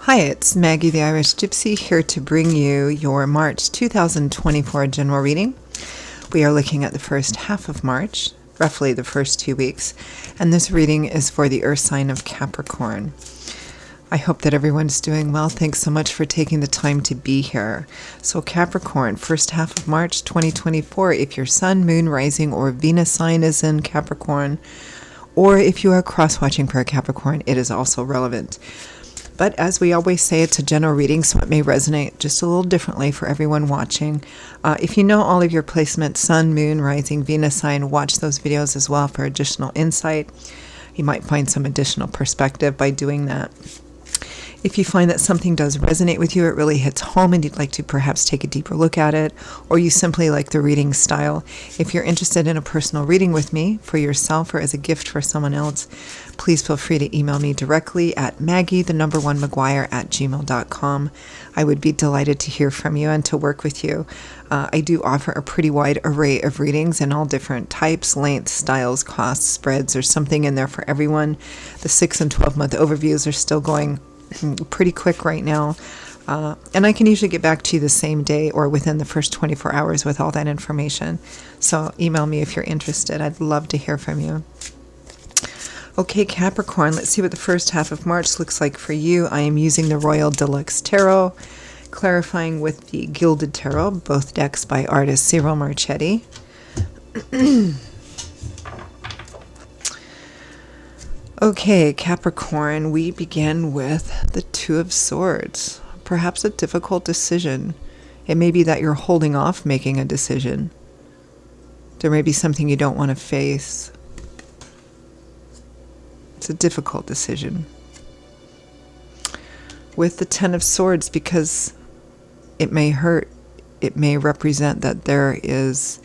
Hi, it's Maggie the Irish Gypsy here to bring you your March 2024 general reading. We are looking at the first half of March, roughly the first 2 weeks, and this reading is for the Earth sign of Capricorn. I hope that everyone's doing well. Thanks so much for taking the time to be here. So Capricorn, first half of March 2024, if your Sun, Moon, Rising, or Venus sign is in Capricorn, or if you are cross-watching for a Capricorn, it is also relevant. But as we always say, it's a general reading, so it may resonate just a little differently for everyone watching. If you know all of your placements, Sun, Moon, Rising, Venus sign, watch those videos as well for additional insight. You might find some additional perspective by doing that. If you find that something does resonate with you, it really hits home and you'd like to perhaps take a deeper look at it, or you simply like the reading style, if you're interested in a personal reading with me for yourself or as a gift for someone else, please feel free to email me directly at maggie1mcguire@gmail.com. I would be delighted to hear from you and to work with you. I do offer a pretty wide array of readings in all different types, lengths, styles, costs, spreads. There's something in there for everyone. The 6 and 12-month overviews are still going pretty quick right now, and I can usually get back to you the same day or within the first 24 hours with all that information. So email me if you're interested. I'd love to hear from you. Okay, Capricorn, let's see what the first half of March looks like for you. I am using the Royal Deluxe Tarot, clarifying with the Gilded Tarot, both decks by artist Cyril Marchetti. Okay, Capricorn, we begin with the Two of Swords. Perhaps a difficult decision. It may be that you're holding off making a decision. There may be something you don't want to face. It's a difficult decision. With the Ten of Swords, because it may hurt, it may represent that there is...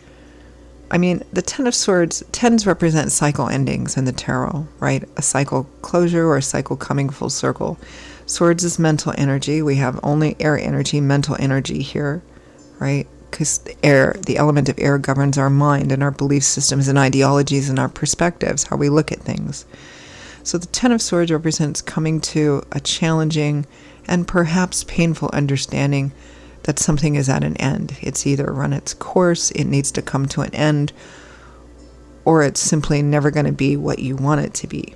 the Ten of Swords, tens represent cycle endings in the tarot, right? A cycle closure or a cycle coming full circle. Swords is mental energy. We have only air energy, mental energy here, right? Because the element of air governs our mind and our belief systems and ideologies and our perspectives, how we look at things. So the Ten of Swords represents coming to a challenging and perhaps painful understanding that something is at an end. It's either run its course, it needs to come to an end, or it's simply never going to be what you want it to be.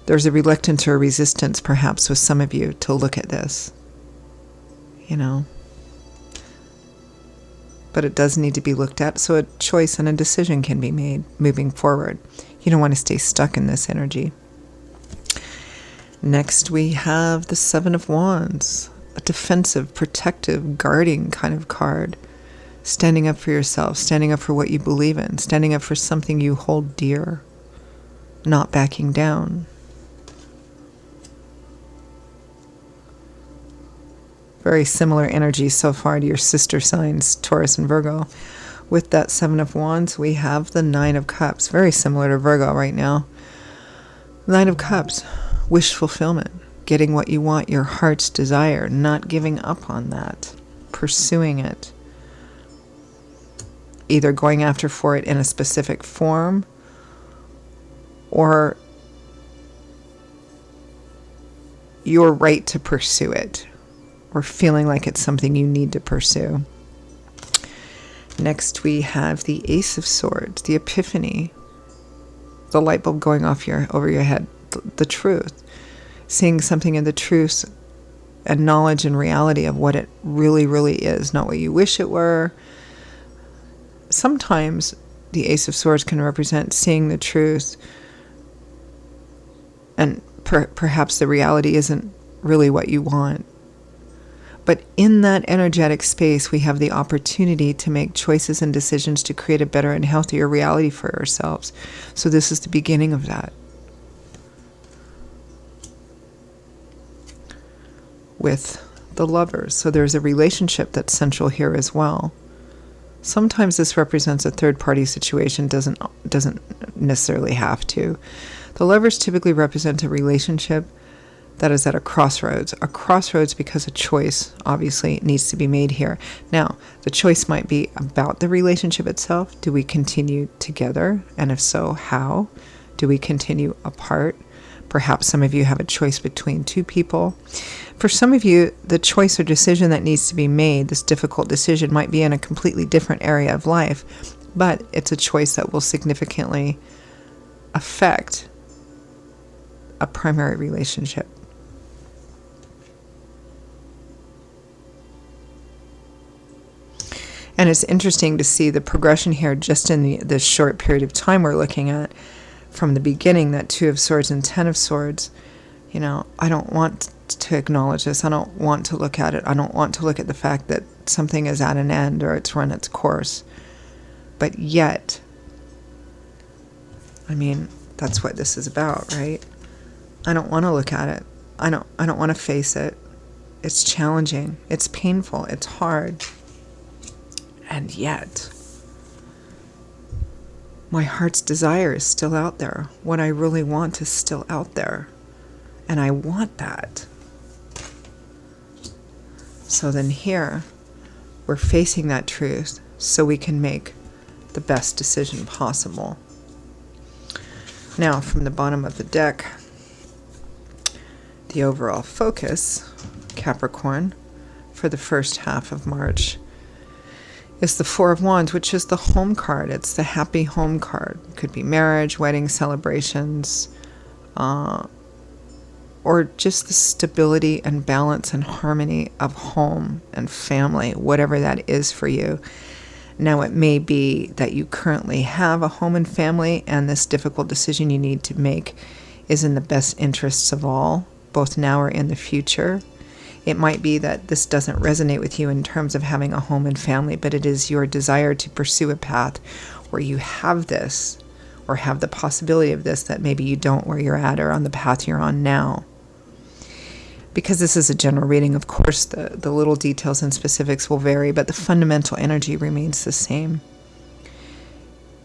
There's a reluctance or resistance, perhaps, with some of you to look at this, But it does need to be looked at, so a choice and a decision can be made moving forward. You don't want to stay stuck in this energy. Next, we have the Seven of Wands. A defensive, protective, guarding kind of card. Standing up for yourself, standing up for what you believe in, standing up for something you hold dear, not backing down. Very similar energy so far to your sister signs, Taurus and Virgo. With that Seven of Wands, we have the Nine of Cups. Very similar to Virgo right now. Nine of Cups, wish fulfillment. Getting what you want, your heart's desire, not giving up on that, pursuing it. Either going after for it in a specific form or your right to pursue it or feeling like it's something you need to pursue. Next, we have the Ace of Swords, the Epiphany, the light bulb going off over your head, the truth. Seeing something in the truth and knowledge and reality of what it really, really is, not what you wish it were. Sometimes the Ace of Swords can represent seeing the truth and perhaps the reality isn't really what you want. But in that energetic space, we have the opportunity to make choices and decisions to create a better and healthier reality for ourselves. So this is the beginning of that. With the Lovers. So there's a relationship that's central here as well. Sometimes this represents a third-party situation, doesn't necessarily have to. The Lovers typically represent a relationship that is at a crossroads. A crossroads because a choice obviously needs to be made here. Now, the choice might be about the relationship itself. Do we continue together? And if so, how? Do we continue apart? Perhaps some of you have a choice between two people. For some of you, the choice or decision that needs to be made, this difficult decision, might be in a completely different area of life, but it's a choice that will significantly affect a primary relationship. And it's interesting to see the progression here just in this short period of time we're looking at. From the beginning, that Two of Swords and Ten of Swords, I don't want to acknowledge this. I don't want to look at it. I don't want to look at the fact that something is at an end or it's run its course. But yet, that's what this is about, right? I don't want to look at it. I don't want to face it. It's challenging. It's painful. It's hard. And yet, my heart's desire is still out there. What I really want is still out there. And I want that. So then here, we're facing that truth so we can make the best decision possible. Now, from the bottom of the deck, the overall focus, Capricorn, for the first half of March is the Four of Wands, which is the home card. It's the happy home card. It could be marriage, wedding celebrations, or just the stability and balance and harmony of home and family, whatever that is for you. Now, it may be that you currently have a home and family, and this difficult decision you need to make is in the best interests of all, both now or in the future. It might be that this doesn't resonate with you in terms of having a home and family, but it is your desire to pursue a path where you have this, or have the possibility of this, that maybe you don't where you're at or on the path you're on now. Because this is a general reading, of course, the little details and specifics will vary, but the fundamental energy remains the same.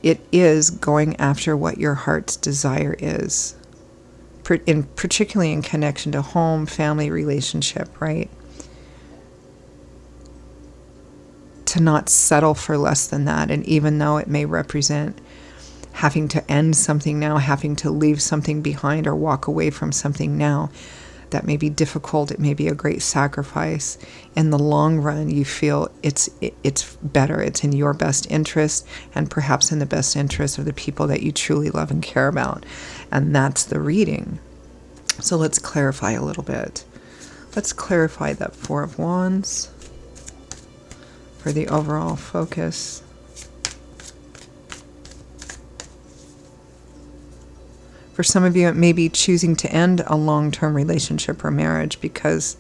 It is going after what your heart's desire is. Particularly in connection to home, family, relationship, right? To not settle for less than that. And even though it may represent having to end something now, having to leave something behind or walk away from something now, that may be difficult. It may be a great sacrifice. In the long run, you feel it's better. It's in your best interest, and perhaps in the best interest of the people that you truly love and care about. And that's the reading. So let's clarify a little bit. Let's clarify that Four of Wands for the overall focus. For some of you, it may be choosing to end a long-term relationship or marriage because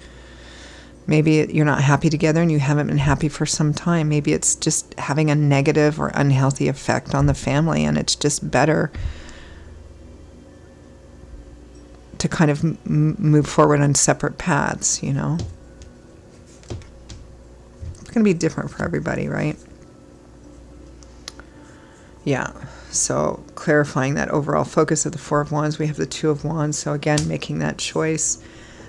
maybe you're not happy together and you haven't been happy for some time. Maybe it's just having a negative or unhealthy effect on the family, and it's just better to kind of move forward on separate paths, It's going to be different for everybody, right? Yeah. So clarifying that overall focus of the Four of Wands, we have the Two of Wands. So again, making that choice,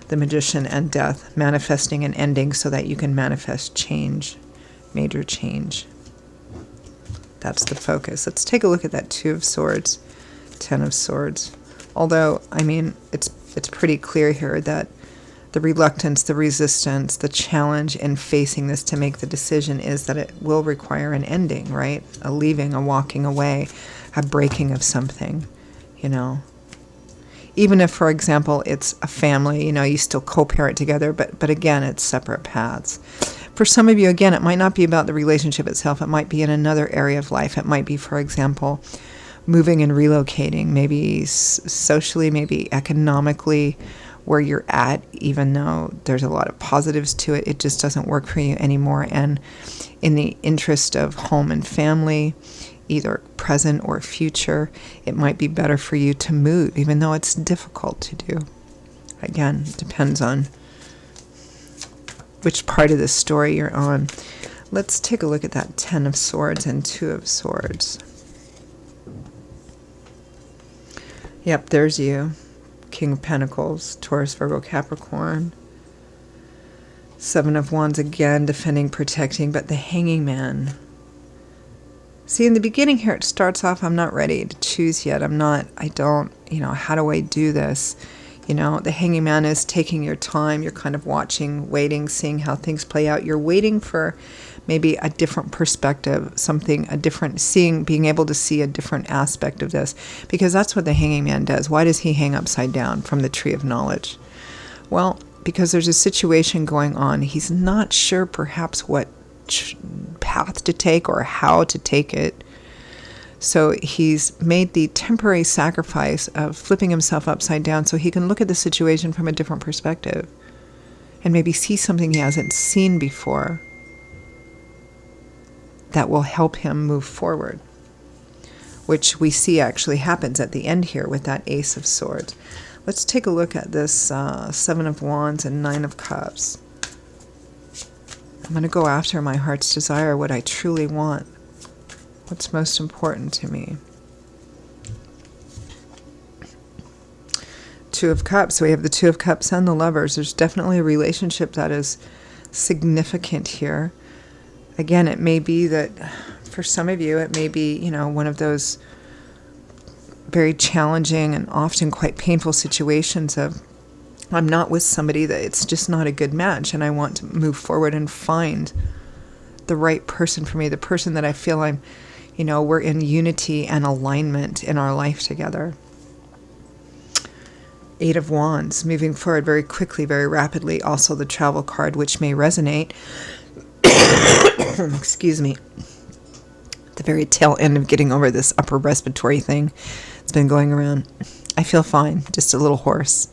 the Magician and Death, manifesting an ending so that you can manifest change, major change. That's the focus. Let's take a look at that Two of Swords, Ten of Swords. Although, it's pretty clear here that the reluctance, the resistance, the challenge in facing this to make the decision is that it will require an ending, right? A leaving, a walking away, a breaking of something, Even if, for example, it's a family, you still co-parent together, but again, it's separate paths. For some of you, again, it might not be about the relationship itself. It might be in another area of life. It might be, for example, moving and relocating, maybe socially, maybe economically, where you're at, even though there's a lot of positives to it, it just doesn't work for you anymore. And in the interest of home and family, either present or future, it might be better for you to move, even though it's difficult to do. Again, it depends on which part of the story you're on. Let's take a look at that Ten of Swords and Two of Swords. Yep, there's you. King of Pentacles, Taurus, Virgo, Capricorn. Seven of Wands again, defending, protecting, but the Hanging Man See, in the beginning here, it starts off, I'm not ready to choose yet. I don't, how do I do this? The hanging man is taking your time. You're kind of watching, waiting, seeing how things play out. You're waiting for maybe a different perspective, being able to see a different aspect of this, because that's what the hanging man does. Why does he hang upside down from the tree of knowledge? Well, because there's a situation going on. He's not sure perhaps what path to take or how to take it. So he's made the temporary sacrifice of flipping himself upside down so he can look at the situation from a different perspective and maybe see something he hasn't seen before that will help him move forward, which we see actually happens at the end here with that Ace of Swords. Let's take a look at this Seven of Wands and Nine of Cups. I'm going to go after my heart's desire, what I truly want. What's most important to me? Two of Cups. So we have the Two of Cups and the Lovers. There's definitely a relationship that is significant here. Again, it may be that for some of you, it may be, one of those very challenging and often quite painful situations of, I'm not with somebody that it's just not a good match, and I want to move forward and find the right person for me, the person that I feel we're in unity and alignment in our life together. Eight of Wands, moving forward very quickly, very rapidly. Also the Travel card, which may resonate. Excuse me. The very tail end of getting over this upper respiratory thing. It's been going around. I feel fine, just a little hoarse.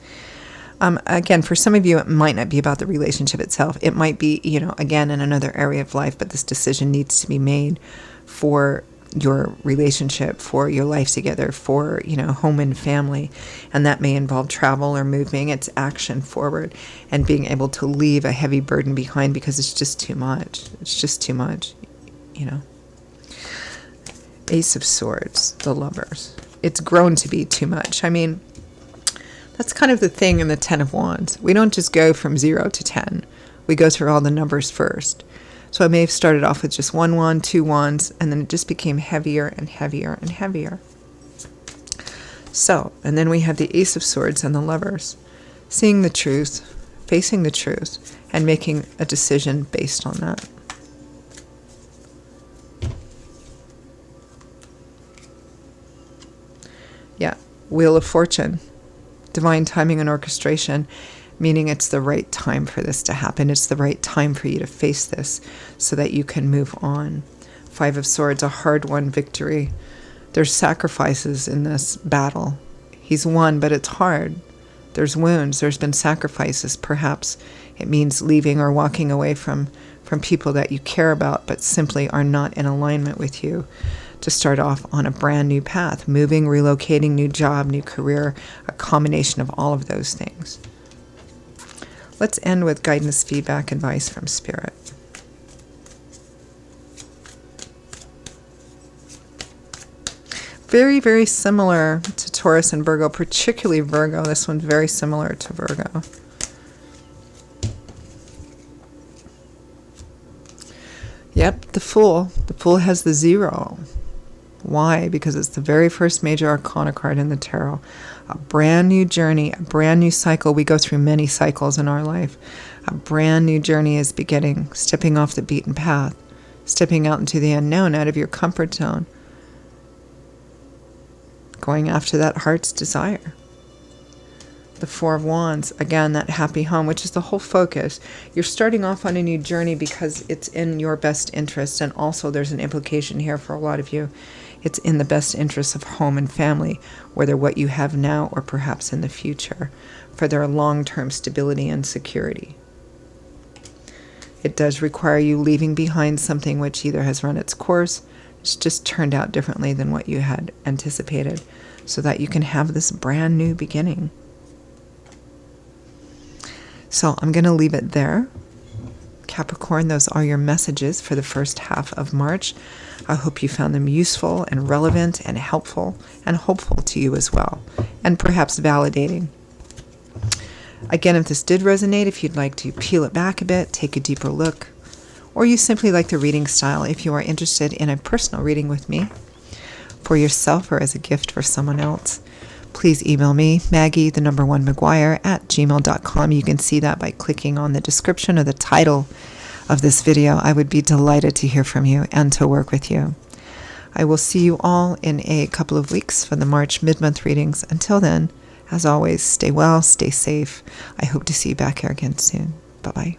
Again, for some of you, it might not be about the relationship itself. It might be, again, in another area of life, but this decision needs to be made for your relationship, for your life together, for, home and family. And that may involve travel or moving. It's action forward and being able to leave a heavy burden behind because it's just too much. It's just too much, Ace of Swords, the Lovers. It's grown to be too much. That's kind of the thing in the Ten of Wands. We don't just go from 0 to 10. We go through all the numbers first. So I may have started off with just 1 wand, 2 wands, and then it just became heavier and heavier and heavier. So, and then we have the Ace of Swords and the Lovers. Seeing the truth, facing the truth, and making a decision based on that. Yeah, Wheel of Fortune. Divine timing and orchestration, meaning it's the right time for this to happen. It's the right time for you to face this so that you can move on. Five of Swords, a hard-won victory. There's sacrifices in this battle. He's won, but it's hard. There's wounds. There's been sacrifices. Perhaps it means leaving or walking away from people that you care about but simply are not in alignment with you, to start off on a brand new path, moving, relocating, new job, new career, a combination of all of those things. Let's end with guidance, feedback, advice from Spirit. Very, very similar to Taurus and Virgo, particularly Virgo. This one's very similar to Virgo. Yep, the Fool. The Fool has the 0. Why? Because it's the very first major arcana card in the tarot. A brand new journey, a brand new cycle. We go through many cycles in our life. A brand new journey is beginning, stepping off the beaten path, stepping out into the unknown, out of your comfort zone, going after that heart's desire. The Four of Wands, again, that happy home, which is the whole focus. You're starting off on a new journey because it's in your best interest, and also there's an implication here for a lot of you. It's in the best interest of home and family, whether what you have now or perhaps in the future, for their long-term stability and security. It does require you leaving behind something which either has run its course, it's just turned out differently than what you had anticipated, so that you can have this brand new beginning. So I'm going to leave it there. Capricorn, those are your messages for the first half of March. I hope you found them useful and relevant and helpful and hopeful to you as well, and perhaps validating. Again, if this did resonate, if you'd like to peel it back a bit, take a deeper look, or you simply like the reading style, if you are interested in a personal reading with me for yourself or as a gift for someone else, please email me, Maggie, @McGuire @gmail.com. You can see that by clicking on the description or the title of this video. I would be delighted to hear from you and to work with you. I will see you all in a couple of weeks for the March mid-month readings. Until then, as always, stay well, stay safe. I hope to see you back here again soon. Bye-bye.